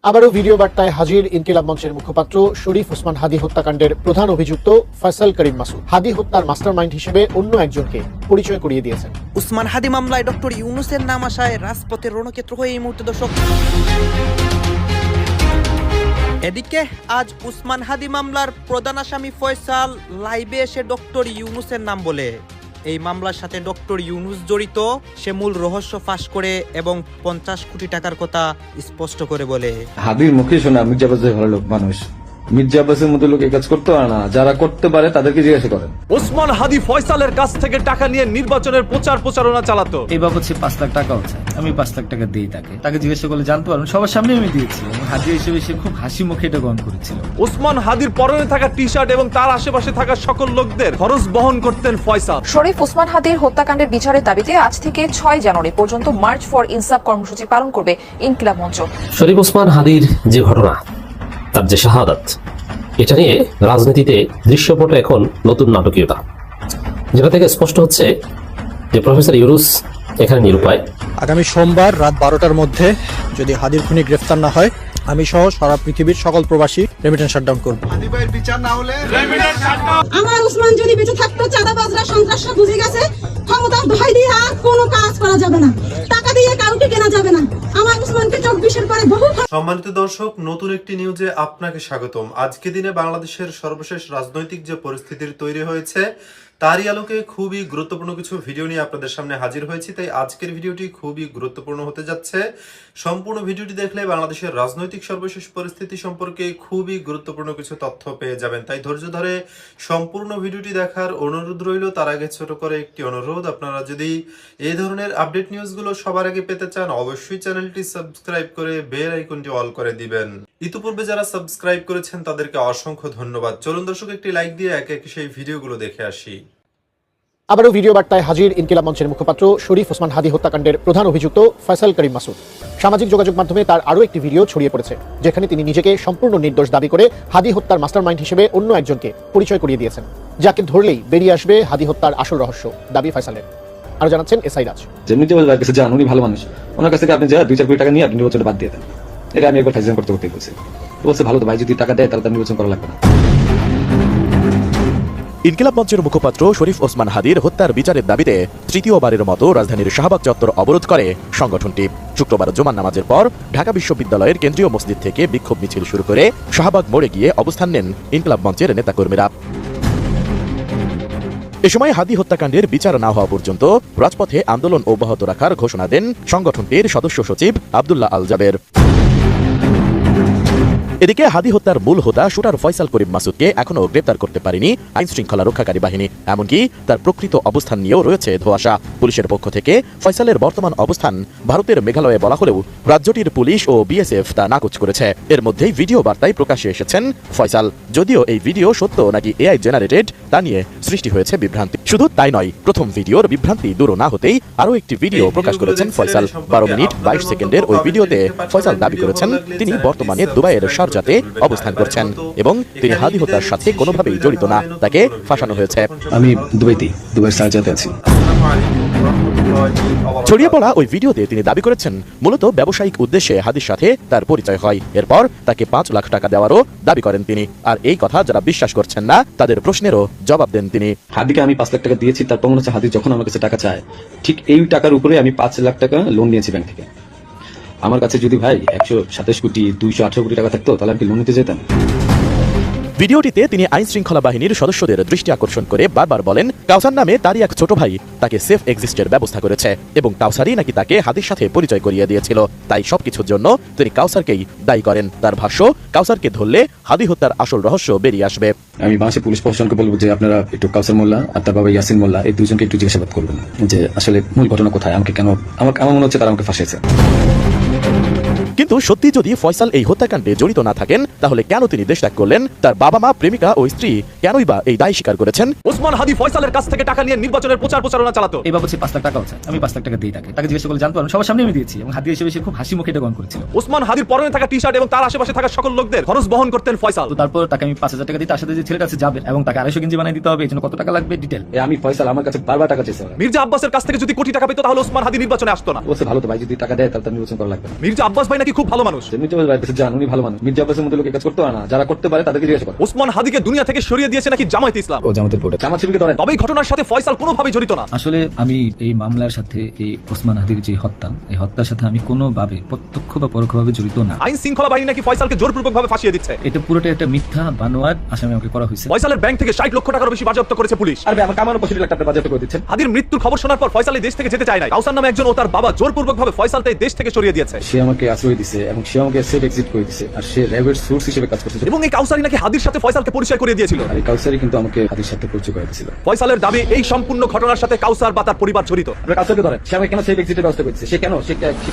আবারও ভিডিও বার্তায় হাজির ইনকিলাব মঞ্চের মুখপাত্র শরীফ ওসমান হাদী হত্যাকাণ্ডের প্রধান অভিযুক্ত ফয়সাল করিম মাসুদ। হাদী হত্যার মাস্টারমাইন্ড হিসেবে অন্য একজনকে পরিচয় করিয়ে দিয়েছেন। উসমান হাদী মামলায় ডক্টর ইউনূসের নাম আসায় রাজপথের রণক্ষেত্র হয়ে এই মুহূর্তে দর্শক। এদিকে আজ উসমান হাদী মামলার প্রধান আসামি ফয়সাল লাইভে এসে ডক্টর ইউনূসের নাম বলে এই মামলার সাথে ডক্টর ইউনূস জড়িত সে মূল রহস্য ফাঁস করে এবং 50 কোটি টাকার কথা স্পষ্ট করে বলে। হাদির মুখে শোনা মির্জা আব্বাস ভালো লোক মানুষ, মির্জা আব্বাসের মতো লোক এই কাজ করতে পারে না, যারা করতে পারে তাদেরকে জিজ্ঞাসা করেন। ওসমান হাদী ফয়সালের কাছ থেকে টাকা নিয়ে নির্বাচনের প্রচারণা চালাতো। এই বাবদ সে 5 লাখ টাকা হচ্ছে, আমি 5 লাখ টাকা দিই তাকে জিজ্ঞাসা করলে জানতে পারবেন, সবার সামনে আমি দিয়েছি এবং হাদিয়া হিসেবে সে খুব হাসি মুখে এটা গ্রহণ করেছিল। ওসমান হাদীর পরনে থাকা টি শার্ট এবং তার আশেপাশে থাকা সকল লোকদের খরচ বহন করতেন ফয়সাল। শরীফ ওসমান হাদীর হত্যাকাণ্ডের বিচারের দাবিতে আজ থেকে 6 জানুয়ারি পর্যন্ত মার্চ ফর ইনসাফ কর্মসূচি পালন করবে ইনকিলাব মঞ্চ। শরীফ ওসমান হাদীর যে ঘটনা, তার যে শাহাদাত, এটা নিয়ে রাজনীতিতে দৃশ্যপট এখন নতুন নাটকীয়তা, যেটা থেকে স্পষ্ট হচ্ছে যে প্রফেসর ইউনূস এখানে নিরুপায়। আগামী সোমবার রাত 12টার মধ্যে যদি হাদীর খুনি গ্রেফতার না হয়, আমি সহ সারা পৃথিবীর সকল প্রবাসী রেমিটেন্স শাটডাউন করব। আমার উসমান যদি বেঁচে থাকতো, চাঁদাবাজরা সন্ত্রাসরা বুঝে গেছে ক্ষমতার ভয় দিয়ে আর কোনো কাজ করা যাবে না, টাকা দিয়ে কাউকে কেনা যাবে না। আমার উসমানকে 24-এর পরে বহু। সম্মানিত দর্শক, নতুন একটি নিউজে আপনাকে স্বাগতম। আজকে দিনে বাংলাদেশের সর্বশেষ রাজনৈতিক যে পরিস্থিতির তৈরি হয়েছে তারই আলোকে খুবই গুরুত্বপূর্ণ কিছু ভিডিও নিয়ে আপনাদের সামনে হাজির হয়েছি। তাই আজকের ভিডিওটি খুবই গুরুত্বপূর্ণ হতে যাচ্ছে। সম্পূর্ণ ভিডিওটি দেখলে বাংলাদেশের রাজনৈতিক সর্বশেষ পরিস্থিতি সম্পর্কে খুবই গুরুত্বপূর্ণ কিছু তথ্য পেয়ে যাবেন। তাই ধৈর্য ধরে সম্পূর্ণ ভিডিওটি দেখার অনুরোধ রইল। তার আগে ছোট করে একটি অনুরোধ, আপনারা যদি এই ধরনের আপডেট নিউজগুলো সবার আগে পেতে চান, অবশ্যই চ্যানেলটি সাবস্ক্রাইব করে বেল আইকনটি অল করে দিবেন। ইতিপূর্বে যারা সাবস্ক্রাইব করেছেন তাদেরকে অসংখ্য ধন্যবাদ। চলুন দর্শক, একটি লাইক দিয়ে একে একে সেই ভিডিওগুলো দেখে আসি। আবারও ভিডিও বার্তায় হাজির ইনকিলাব মঞ্চের মুখপাত্র শরীফ ওসমান হাদী হত্যাকাণ্ডের প্রধান অভিযুক্ত ফয়সাল করিম মাসুদ। সামাজিক যোগাযোগ মাধ্যমে তার আরও একটি ভিডিও ছড়িয়ে পড়েছে, যেখানে তিনি নিজেকে সম্পূর্ণ নির্দোষ দাবি করে হাদী হত্যার মাস্টারমাইন্ড হিসেবে অন্য একজনকে পরিচয় করিয়ে দিয়েছেন, যাকে ধরলেই বেরিয়ে আসবে হাদী হত্যার আসল রহস্য, দাবি ফয়সালের। আরো জানাচ্ছেন এসআই রাজ। যেমনি কাছে যান, উনি ভালো মানুষ, ওনার কাছ থেকে আপনি যা 2-4 কোটি টাকা নিয়ে আপনি নির্বাচনে বাদ দিয়ে দেন। এটা আমি একবার ফাইজান করতে বলছি, বলছে ভালো তো ভাই, যদি টাকা দেয় তাহলে তার নির্বাচন করা লাগবে না। ইনকিলাব মঞ্চের মুখপাত্র শরীফ ওসমান হাদীর হত্যার বিচারের দাবিতে তৃতীয়বারের মতো রাজধানীর শাহবাগ চত্বর অবরোধ করে সংগঠনটি। শুক্রবার জুমার নামাজের পর ঢাকা বিশ্ববিদ্যালয়ের কেন্দ্রীয় মসজিদ থেকে বিক্ষোভ মিছিল শুরু করে শাহবাগ মোড়ে গিয়ে অবস্থান নেন ইনকিলাব মঞ্চের নেতাকর্মীরা। এ সময় হাদী হত্যাকাণ্ডের বিচার না হওয়া পর্যন্ত রাজপথে আন্দোলন অব্যাহত রাখার ঘোষণা দেন সংগঠনটির সদস্য সচিব আব্দুল্লাহ আল জাবের। এদিকে হাদী হত্যার মূল হোতা শুটার ফয়সাল করিম মাসুদকে এখনো গ্রেপ্তার করতে পারেনি আইন শৃঙ্খলা রক্ষাকারী বাহিনী। এমনকি তার প্রকৃত অবস্থান নিয়েও রয়েছে ধোঁয়াশা। পুলিশের পক্ষ থেকে ফয়সালের বর্তমান অবস্থান ভারতের মেঘালয়ে বলা হলেও রাজ্যটির পুলিশ ও বিএসএফ তা নাকচ করেছে। এর মধ্যেই ভিডিও বার্তায় প্রকাশ্যে এসেছেন ফয়সাল। যদিও এই ভিডিও সত্য নাকি এআই জেনারেটেড তা নিয়ে সৃষ্টি হয়েছে বিভ্রান্তি। শুধু তাই নয়, প্রথম ভিডিওর বিভ্রান্তি দূর না হতেই আরও একটি ভিডিও প্রকাশ করেছেন ফয়সাল। 12 মিনিট 22 সেকেন্ডের ওই ভিডিওতে ফয়সাল দাবি করেছেন তিনি বর্তমানে দুবাইয়ের শারজাতে অবস্থান করছেন এবং তিনি হাদী হত্যার সাথে কোনোভাবেই জড়িত না, তাকে ফাঁসানো হয়েছে। আমি দুবাইয়ের শারজাতে আছি। ছড়িয়ে পড়া ওই ভিডিওতে তিনি দাবি করেছেন মূলত ব্যবসায়িক উদ্দেশ্যে হাদীর সাথে তার পরিচয় হয়। এরপর তাকে 5 লাখ টাকা দেওয়ারও দাবি করেন তিনি। আর এই কথা যারা বিশ্বাস করছেন না তাদের প্রশ্নেরও জবাব দেন তিনি। হাদিকে আমি 5 লাখ টাকা দিয়েছি, তার প্রমাণ হচ্ছে হাদি যখন আমার কাছে টাকা চায়, ঠিক এই টাকার উপরে আমি 5 লাখ টাকা লোন নিয়েছি ব্যাংক থেকে। আমার কাছে যদি ভাই 127 কোটি 218 কোটি টাকা থাকতো তাহলে আমি লোন নিতে যেতাম। ভিডিওটিতে তিনি আইন শৃঙ্খলা বাহিনীর সদস্যদের দৃষ্টি আকর্ষণ করে বারবার বলেন কাউসার নামে তারই এক ছোট ভাই তাকে সেফ এক্সিস্টের ব্যবস্থা করেছে এবং কাউসারই নাকি তাকে হাদীর সাথে পরিচয় করিয়ে দিয়েছিল। তাই সবকিছুর জন্য তিনি কাউসারকেই দায়ী করেন। তার ভাষ্য, কাউসারকে ধরলে হাদী হত্যার আসল রহস্য বেরিয়ে আসবে। আমি বাংলাদেশের পুলিশ প্রশাসনকে বলবো যে আপনারা একটু কাউসার মোল্লা আর তার বাবা ইয়াসিন মোল্লা এই দুজনকে একটু জিজ্ঞাসাবাদ করবেন যে আসলে মূল ঘটনা কোথায়, আমাকে কেন আমার মনে হচ্ছে তারা আমাকে ফাঁসিয়েছে। কিন্তু সত্যি যদি ফয়সাল এই হত্যাকাণ্ডে জড়িত না থাকেন তাহলে কেন তিনি দেশ ত্যাগ করলেন? তার বাবা মা, প্রেমিকা ও স্ত্রী কেনই বা এই দায় স্বীকার করেছেন? ওসমান হাদী ফয়সালের কাছ থেকে টাকা নিয়ে নির্বাচনের প্রচারণা চালাতো। এই বাবদ সে 5 লাখ টাকা হচ্ছে, আমি 5 লাখ টাকা দিই তাকে জিজ্ঞাসা করলে জানতে পারবেন, সবার সামনে আমি দিয়েছি এবং হাদিয়া হিসেবে সে খুব হাসি মুখে এটা গ্রহণ করেছিল। ওসমান হাদীর পরনে থাকা টি শার্ট এবং তার আশেপাশে থাকা সকল লোকদের খরচ বহন করতেন ফয়সাল। তারপর তাকে আমি 5,000 টাকা দিই, তার সাথে যে ছেলেটা আছে যাবেন এবং তাকে 250 গেঞ্জি বানিয়ে দিতে হবে। এই জন্য কত টাকা লাগবে ডিটেল আমি ফয়সাল আমার কাছে বারবার টাকা চেয়েছে। মির্জা আব্বাসের কাছ থেকে যদি কোটি টাকা পেতো তাহলে ওসমান হাদী নির্বাচনে আসতো না। বলছে ভালো তো ভাই, যদি টাকা দেয় তাহলে তার নির্বাচন করা লাগবে না। মির্জা আব্বাস ভাই নাকি খুব ভালো মানুষ। মির্জা আব্বাস ভাইয়ের কাছে যান, উনি ভালো মানুষ। মির্জা আব্বাসের মতো লোক এই কাজ করতে পারে না, যারা করতে পারে তাদেরকে জিজ্ঞাসা করো। ওসমান হাদিকে দুনিয়া থেকে সরিয়ে দিয়েছে নাকি জামায়াতে ইসলাম? ও জামাতের ভোটে জামাত শিবিরকে ধরেন। তবে এই ঘটনার সাথে ফয়সাল কোনোভাবেই জড়িত না। আসলে আমি এই মামলার সাথে এই ওসমান হাদির যে হত্যা, এই হত্যার সাথে আমি কোনোভাবে প্রত্যক্ষ বা পরোক্ষভাবে জড়িত না। আইন শৃঙ্খলা বাহিনী নাকি ফয়সালকে জোরপূর্বকভাবে ফাঁসিয়ে দিচ্ছে। এটা পুরোটা একটা মিথ্যা বানোয়াট আসামি আমাকে করা হয়েছে। ফয়সালের ব্যাংক থেকে 60 লক্ষ টাকার বেশি বাজেয়াপ্ত করেছে পুলিশ। আর আমার কামানো 25 লাখ টাকা বাজেয়াপ্ত করে দিচ্ছেন। হাদির মৃত্যুর খবর শোনার পর ফয়সাল এই দেশ থেকে যেতে চায় না। কাউসার নামে একজন ও তার বাবা জোরপূর্বকভাবে ফয়সালকে এই দেশ থেকে সরিয়ে দিয়েছে। সে আমাকে আশ্রয় দিছে এবং সে আমাকে সেফ এক্সিট করে দিছে, আর সে র্যাবের সোর্স হিসেবে কাজ করছে। এবং এই কাউসারি নাকি হাদির সাথে ফয়সালকে পরিচয় করিয়ে দিয়েছিল। আর এই কাউসারি কিন্তু আমাকে হাদির সাথে পরিচয় করে দিয়েছিল। ফয়সালের দাবি এই সম্পূর্ণ ঘটনার সাথে কাউসার বা তার পরিবার জড়িত। আপনারা কাউসারকে ধরেন, সে আমাকে কেন সেফ এক্সিটের ব্যবস্থা করেছে, সে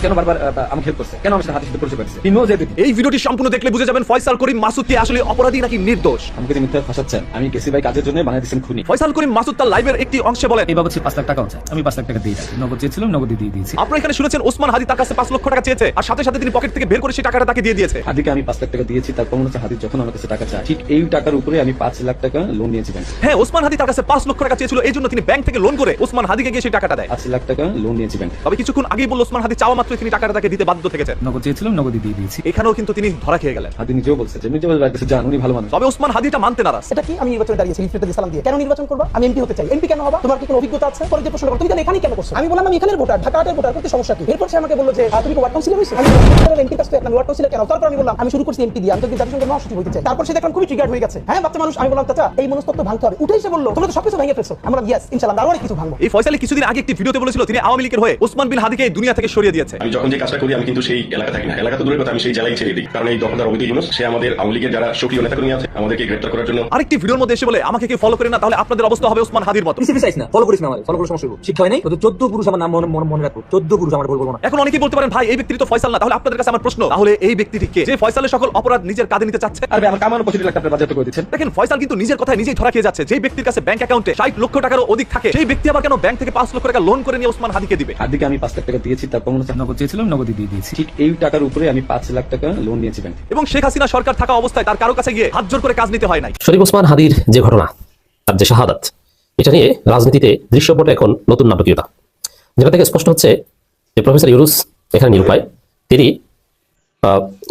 কেন বারবার আমাকে হেল্প করছে, কেন আমার সাথে হাদির সাথে পরিচয় করেছে। তিনিও যে এই ভিডিওটি সম্পূর্ণ দেখলে বুঝে যাবেন ফয়সাল করিম মাসুদ কি আসলে অপরাধী নাকি নির্দোষ। আমাকে মিথ্যা ফাঁসাচ্ছেন, আমি কেসি ভাই কাজের জন্য বানিয়ে দিয়েছেন খুনি। ফয়সাল করিম মাসুদ তার লাইভের একটি অংশে বলেন, এই বাবদ 5 লাখ টাকাও চাই, আমি 5 লাখ টাকা দিয়ে তাকে নগদ চেয়েছিলাম, নগদই দিয়ে দিয়েছি। আপনারা এখানে শুনেছেন ওসমান হাদি তার কাছে 5 লক্ষ টাকা চেয়েছে, আর সাথে সাথে তিনি পকেট থেকে বের করে সেই টাকাটা তাকে দিয়ে দিয়েছে। হাদিকে আমি 5 লাখ টাকা দিয়েছি, তারপর মনে হচ্ছে হাদি যখন আমার কাছে টাকা চায় ঠিক এই টাকার উপরে আমি 5 লাখ টাকা লোন নিয়েছি ব্যাংক। হ্যাঁ, ওসমান হাদি তার কাছে 5 লক্ষ টাকা চেয়েছিল, এই জন্য তিনি ব্যাংক থেকে লোন করে ওসমান হাদিকে গিয়ে সেই টাকাটা দেয়। 5 লাখ টাকা লোন নিয়েছি ব্যাংক। তবে কিছুক্ষণ আগেই বলল ওসমান হাদি চাওয়া মাত্রই তিনি টাকাটা তাকে দিতে বাধ্য থেকেছেন। নগদ চেয়েছিলাম, নগদই দিয়ে দিয়েছি। এখানেও কিন্তু তিনি ধরা খেয়ে গেলেন। হাদি নিজেও বলছে যে মির্জা আব্বাস ভাইয়ের কাছে যান, উনি ভালো মানুষ। তবে ওসমান হাদি এটা মানতে নারাজ। এটা কি আমি নির্বাচনে দাঁড়িয়েছি লিফলেটে দিয়ে সালাম দিয়ে, কেন নির্বাচন করবা? আমি এমপি হতে চাই। এমপি কেন হবা? তোমার কি কোনো অভিজ্ঞতা আছে? পরে যে প্রশ্ন করো তুমি তাহলে এখানেই কেন করছো? আমি বললাম আমি এখানের ভোটার, ঢাকা আটের ভোটার, করতে সমস্যা কি? এরপর সে আমাকে বললো যে তুমি ওয়ার্ড কাউন্সিলর হইছো। আমি এমপি কাছে আমি ওয়ার্ড কাউন্সিলর কেন? তারপর আমি বললাম আমি শুরু করছি এমপি দিয়ে, আমি তো জাতিসংঘের মহাসচিব হতে চাই। তারপর সে দেখলাম খুবই ট্রিগার্ড হয়ে গেছে। হ্যাঁ বাচ্চা মানুষ। আমি বললাম চাচা এই মনস্তত্ত্ব ভাঙতে হবে। উঠে এসে বললো তোমরা তো সবকিছু ভেঙে ফেলছো। আমরা ইয়েস ইনশাআল্লাহ আরো অনেক কিছু ভাঙবো। এই ফয়সালি কিছুদিন আগে একটি ভিডিওতে বলেছিল তিনি আওয়ামী লীগের হয়ে ওসমান বিন হাদিকে এই দুনিয়া থেকে সরিয়ে দিয়েছে। আমি যখন যে কাজটা করি আমি কিন্তু সেই এলাকা থাকি না, এলাকা তো দূরের কথা, আমি সেই জেলায় ছেড়ে দিই। কারণ এই দখলদার অবৈধ ইউনূস সে আমাদের আওয়ামী লীগের যারা সক্রিয় নেতাকর্মী আছে আমাদেরকে গ্রেফতার করার জন্য আরেকটি ভিডিওর মধ্যে এসে বলে আমাকে কি ফলো করে না তাহলে আপনাদের অবস্থা হবে ওসমান হাদির মতো। পিছিয়ে চাইছ না, ফলো করিস না, আমারে ফলো করে সমস্যা হবে। শিক্ষা হয় নাই তো 14 পুরুষ আমার নাম মনে রাখো। 14 পুরুষ আমার বলবো না। এখন অনেকেই বলতে পারেন ভাই এই ব্যক্তি তো ফয়সাল না, তাহলে আপনাদের কাছে আমার প্রশ্ন তাহলে এই ব্যক্তিটি কে যে ফয়সালের সকল অপরাধ নিজের কাঁধে নিতে চাচ্ছে? আর আমার কামানো 25 লাখ টাকা বাজেয়াপ্ত করে দিচ্ছেন। দেখেন ফয়সাল কিন্তু নিজের কথায় নিজেই ধরা খেয়ে যাচ্ছে। যে ব্যক্তির কাছে ব্যাংক অ্যাকাউন্টে 60 লক্ষ টাকারও অধিক থাকে সেই ব্যক্তি আবার কেন ব্যাংক থেকে 5 লক্ষ টাকা লোন করে নিয়ে ওসমান হাদিকে দিবে? হাদিকে আমি 5 লাখ টাকা দিয়েছি, তারপর মনে হচ্ছে নগদ চেয়েছিলাম, নগদই দিয়ে দিয়েছি। ঠিক এই টাকার উপরে আমি 5 লাখ টাকা লোন নিয়েছি ব্যাংক। এবং শেখ হাসিনা সরকার থাকা অবস্থায় তার কারো কাছে গিয়ে হাত জোর করে কাজ নিতে হয় নাই। শরীফ ওসমান হাদির যে ঘটনা, তার যে শাহাদাত, এটা নিয়ে রাজনীতিতে দৃশ্যপটে এখন নতুন নাটকীয়তা, যেটা থেকে স্পষ্ট হচ্ছে যে প্রফেসর ইউনুস এখানে নিরুপায়। তিনি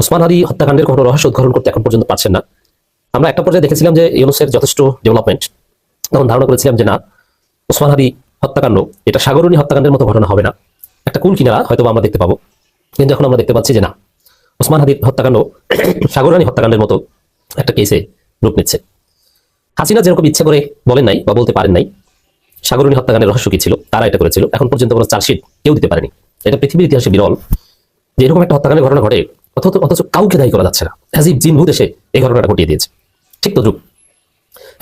ওসমান হাদি হত্যাকাণ্ডের কোনো রহস্য উদ্ঘাটন করতে এখন পর্যন্ত পারছেন না। আমরা একটা পর্যায়ে দেখেছিলাম যে ইউনুসের যথেষ্ট ডেভেলপমেন্ট, তখন ধারণা করেছিলাম যে না ওসমান হাদি হত্যাকাণ্ড এটা সাগরণী হত্যাকাণ্ডের মতো ঘটনা হবে না, একটা কুল কিনারা হয়তো আমরা দেখতে পাবো। কিন্তু এখন আমরা দেখতে পাচ্ছি যে না, ওসমান হাদির হত্যাকাণ্ড সাগরণী হত্যাকাণ্ডের মতো একটা কেসে রূপ নিচ্ছে। হাসিনা যেরকম ইচ্ছে করে বলেন নাই বা বলতে পারেন নাই সাগরণী হত্যাকাণ্ডের রহস্য কি ছিল, তারা এটা করেছিল। এখন পর্যন্ত কোনো চার্জশিট কেউ দিতে পারেনি। এটা পৃথিবীর ইতিহাসে বিরল যে এরকম একটা হত্যাকাণ্ডের ঘটনা ঘটে অথচ কাউকে দায়ী করা যাচ্ছে না। অ্যাজিব জিন ভূত এসে এই ঘটনাটা ঘটিয়ে দিয়েছে। ঠিক তদ্রুপ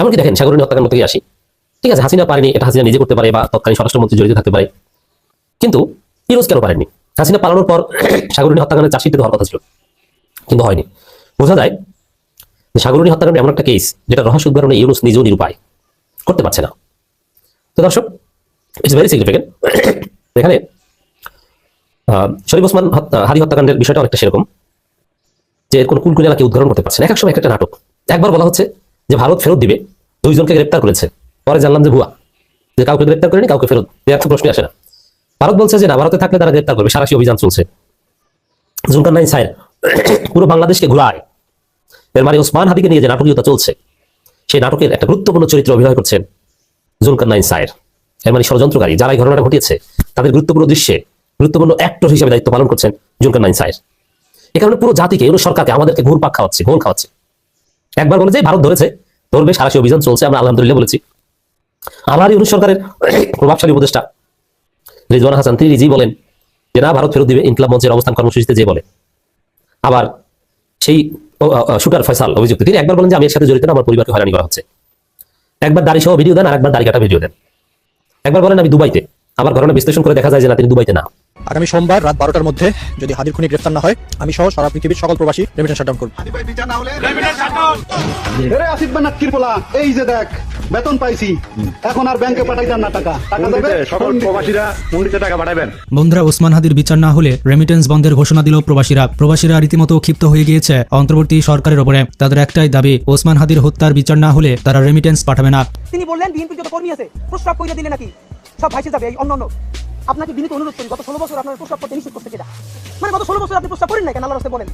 এমনকি দেখেন সাগরণী হত্যাকাণ্ড থেকে আসি, ঠিক আছে হাসিনা পারেনি, এটা হাসিনা নিজে করতে পারে বা তৎকালীন স্বরাষ্ট্রমন্ত্রী জড়িত থাকতে পারে, কিন্তু ইউনুস কেন পারেননি? হাসিনা পালানোর পর সাগরণী হত্যাকাণ্ডের চার্জশিট দেওয়ার কথা ছিল কিন্তু হয়নি। বোঝা যায় যে সাগরণী হত্যাকাণ্ড এমন একটা কেস যেটা রহস্য উদ্ঘাটনে ইউনুস নিজেও নিরুপায়, করতে পারছে না। তো দর্শক ইটস ভেরি সিগনিফিকেন্ট। এখানে শরীফ ওসমান হাদি হত্যাকাণ্ডের বিষয়টা অনেকটা সেরকম যে এর কোনো কুলকুলিয়াকে উদ্ঘাটন করতে পারছে না। এক সময় একটা নাটক, একবার বলা হচ্ছে যে ভারত ফেরত দিবে, 2 জনকে গ্রেপ্তার করেছে, পরে জানলাম যে ভুয়া, যে কাউকে গ্রেপ্তার করেনি, কাউকে ফেরত দেওয়ার প্রশ্ন আসে না। ভারত বলছে যে না, ভারতে থাকলে তারা গ্রেপ্তার করবে, সারাশি অভিযান চলছে। জুলকারনাইন সাহেব পুরো বাংলাদেশকে ঘুরায়। এর মানে ওসমান হাদিকে নিয়ে যে নাটকীয়তা চলছে সেই নাটকের একটা গুরুত্বপূর্ণ চরিত্র অভিনয় করছেন জুলকারনাইন সাহেব। এর মানে ষড়যন্ত্রকারী যারা এই ঘটনাটা ঘটিয়েছে তাদের গুরুত্বপূর্ণ দৃশ্যে গুরুত্বপূর্ণ অ্যাক্টর হিসেবে দায়িত্ব পালন করছেন জুলকারনাইন সাহেব। এ কারণে পুরো জাতিকে ইউনুস সরকারকে আমাদেরকে ঘুর পাক খাওয়াচ্ছে, ঘোল খাওয়াচ্ছে। একবার বলে যে ভারত ধরেছে, ধরবে, সারাশি অভিযান চলছে, আমরা আলহামদুলিল্লাহ বলেছি। আবার ইউনুস সরকারের প্রভাবশালী উপদেষ্টা রিজওয়ানা হাসান তিনি নিজেই বলেন যে না ভারত ফেরত দিবে, ইনকিলাব মঞ্চের অবস্থান কর্মসূচিতে যে বলে। আবার সেই শুটার ফয়সাল অভিযুক্ত তিনি একবার বলেন যে আমি এর সাথে জড়িত না, আমার পরিবারকে হয়রানি করা হচ্ছে। একবার দাড়ি সহ ভিডিও দেন, আর একবার দাড়ি কাটা ভিডিও দেন। একবার বলেন আমি দুবাইতে, আবার ঘটনা বিশ্লেষণ করে দেখা যায় যে না তিনি দুবাইতে না। আগামী সোমবার রাত 12টার মধ্যে যদি হাদির খুনি গ্রেফতার না হয় আমি সহ সারা পৃথিবীর সকল প্রবাসী রেমিটেন্স শাটডাউন করব। আসিফ বানাক্কির পোলা এই যে দেখ বেতন পাইছি, এখন আর ব্যাংকে পাঠাইতাম না টাকা, টাকা দেবে সকল প্রবাসীরা মন্দিরে টাকা পাঠাবেন। বন্ধুরা, ওসমান হাদির বিচার না হলে রেমিটেন্স বন্ধের ঘোষণা দিল প্রবাসীরা রীতিমতো ক্ষিপ্ত হয়ে গিয়েছে অন্তর্বর্তী সরকারের উপরে। তাদের একটাই দাবি, ওসমান হাদির হত্যার বিচার না হলে তারা রেমিটেন্স পাঠাবে না। তিনি বললেন বিএনপি যত কর্মী আছে প্রস্তাব কইরা দিলে নাকি সব ভাইসে যাবে, এই অন্য আপনাকে বিনীত অনুরোধ করি, গত 16 বছর আপনার প্রস্তাব করতে নিষেধ করতে কেটা? মানে গত 16 বছর আপনি প্রস্তাব করেন না কেন? আল্লাহর রাস্তায় বলেন।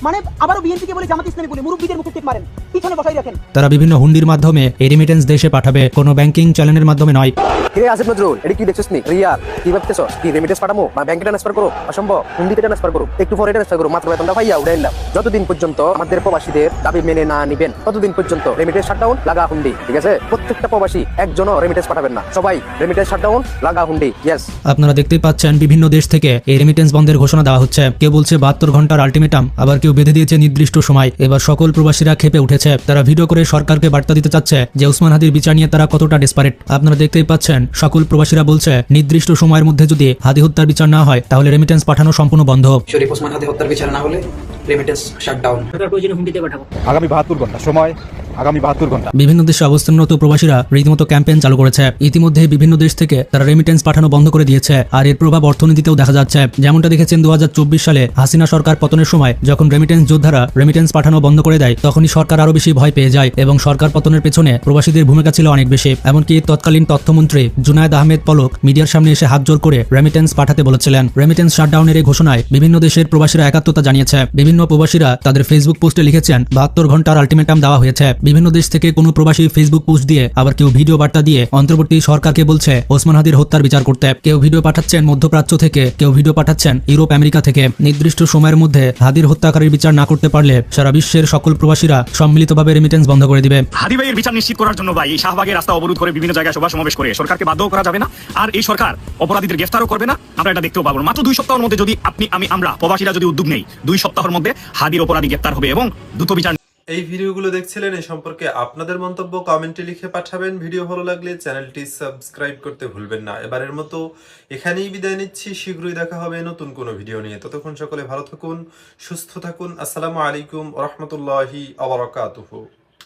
মানে আবারও বিএনপিকে বলে, জামাত ইসলামী বলে মুরব্বীদের মুখে টিপ মারেন, পিছনে বসাই রাখেন। তারা বিভিন্ন হুন্ডির মাধ্যমে এই রেমিটেন্স দেশে পাঠাবে, কোনো ব্যাংকিং চ্যানেলের মাধ্যমে নয়। রে আসিফ নজরুল, এটা কি দেখছিস নি? রিয়া কি ভাবতেছ? কি রেমিটেন্স পাঠামো বা ব্যাংকে ট্রান্সফার করো? অসম্ভব। হুন্ডিতে ট্রান্সফার করো, একটু পরে ট্রান্সফার করো, মাত্র বেতনটা পাইয়া উড়াইলাম। যতদিন পর্যন্ত আমাদের প্রবাসীদের দাবি মেনে না নিবেন, ততদিন পর্যন্ত রেমিটেন্স শাটডাউন, লাগা হুন্ডি। ঠিক আছে? প্রত্যেকটা প্রবাসী একজনও রেমিটেন্স পাঠাবেন না, সবাই রেমিটেন্স শাটডাউন, লাগা হুন্ডি। ইয়েস। আপনারা দেখতেই পাচ্ছেন বিভিন্ন দেশ থেকে এই রেমিটেন্স বন্ধের ঘোষণা দেওয়া হচ্ছে। কেউ বলছে 72 ঘন্টার আলটিমেটাম, আবার কেউ বেঁধে দিয়েছে নির্দিষ্ট সময়। এবার সকল প্রবাসীরা ক্ষেপে উঠেছে। তারা ভিডিও করে সরকারকে বার্তা দিতে চাচ্ছে যে ওসমান হাদির বিচার নিয়ে তারা কতটা ডেসপারেট। আপনারা দেখতেই পাচ্ছেন সকল প্রবাসীরা বলছে নির্দিষ্ট সময়ের মধ্যে যদি হাদি হত্যার বিচার না হয় তাহলে রেমিটেন্স পাঠানো সম্পূর্ণ বন্ধ। শরীফ ওসমান হাদি হত্যার বিচার না হলে রেমিটেন্স শাটডাউন। প্রয়োজনে হুন্ডিতে পাঠাবো। আগামী 72 ঘন্টা সময়, আগামী 72 ঘন্টা। বিভিন্ন দেশে অবস্থানরত প্রবাসীরা রীতিমতো ক্যাম্পেইন চালু করেছে। ইতিমধ্যে বিভিন্ন দেশ থেকে তারা রেমিটেন্স পাঠানো বন্ধ করে দিয়েছে। আর এর প্রভাব অর্থনীতিতেও দেখা যাচ্ছে। যেমনটা দেখেছেন 2024 সালে হাসিনা সরকার পতনের সময় যখন রেমিটেন্স যোদ্ধারা রেমিটেন্স পাঠানো বন্ধ করে দেয়, তখনই সরকার আরো বেশি ভয় পেয়ে যায় এবং সরকার পতনের পেছনে প্রবাসীদের ভূমিকা ছিল অনেক বেশি। এমনকি তৎকালীন তথ্যমন্ত্রী জুনায়েদ আহমেদ পলক মিডিয়ার সামনে এসে হাত জোর করে রেমিটেন্স পাঠাতে বলেছিলেন। রেমিটেন্স শাটডাউনের এই ঘোষণায় বিভিন্ন দেশের প্রবাসীরা একাত্মতা জানিয়েছে। বিভিন্ন প্রবাসীরা তাদের ফেসবুক পোস্টে লিখেছেন 72 ঘন্টার আলটিমেটাম দেওয়া হয়েছে। বিভিন্ন দেশ থেকে কোনো প্রবাসী ফেসবুক পোস্ট দিয়ে, আবার কেউ ভিডিও বার্তা দিয়ে অন্তর্বর্তী সরকারকে বলছে ওসমান হাদির হত্যার বিচার করতে। কেউ ভিডিও পাঠাচ্ছেন মধ্যপ্রাচ্য থেকে, কেউ ভিডিও পাঠাচ্ছেন ইউরোপ আমেরিকা থেকে। নির্দিষ্ট সময়ের মধ্যে হাদির হত্যাকারীর বিচার না করতে পারলে সারা বিশ্বের সকল প্রবাসীরা সম্মিলিতভাবে রেমিটেন্স বন্ধ করে দিবে। হাদি ভাইয়ের বিচার নিশ্চিত করার জন্য ভাই এই শাহবাগের রাস্তা অবরোধ করে বিভিন্ন জায়গায় সভা সমাবেশ করে সরকারকে বাধ্যও করা যাবে না, আর এই সরকার অপরাধীদের গ্রেফতারও করবে না। আমরা এটা দেখতেও পাবো। মাত্র 2 সপ্তাহের মধ্যে যদি আমরা প্রবাসীরা যদি উদ্যোগ নেই, 2 সপ্তাহের মধ্যে হাদির অপরাধী গ্রেফতার হবে এবং দ্রুত বিচার। এই ভিডিওগুলো দেখছিলেন, এই সম্পর্কে আপনাদের মন্তব্য কমেন্টে লিখে পাঠাবেন। ভিডিও ভালো লাগলে চ্যানেলটি সাবস্ক্রাইব করতে ভুলবেন না। এবারের মতো এখানেই বিদায় নিচ্ছি। শীঘ্রই দেখা হবে নতুন কোনো ভিডিও নিয়ে। ততক্ষণ সকলে ভালো থাকুন, সুস্থ থাকুন। আসসালামু আলাইকুম ওয়া রাহমাতুল্লাহি ওয়া বারাকাতুহু।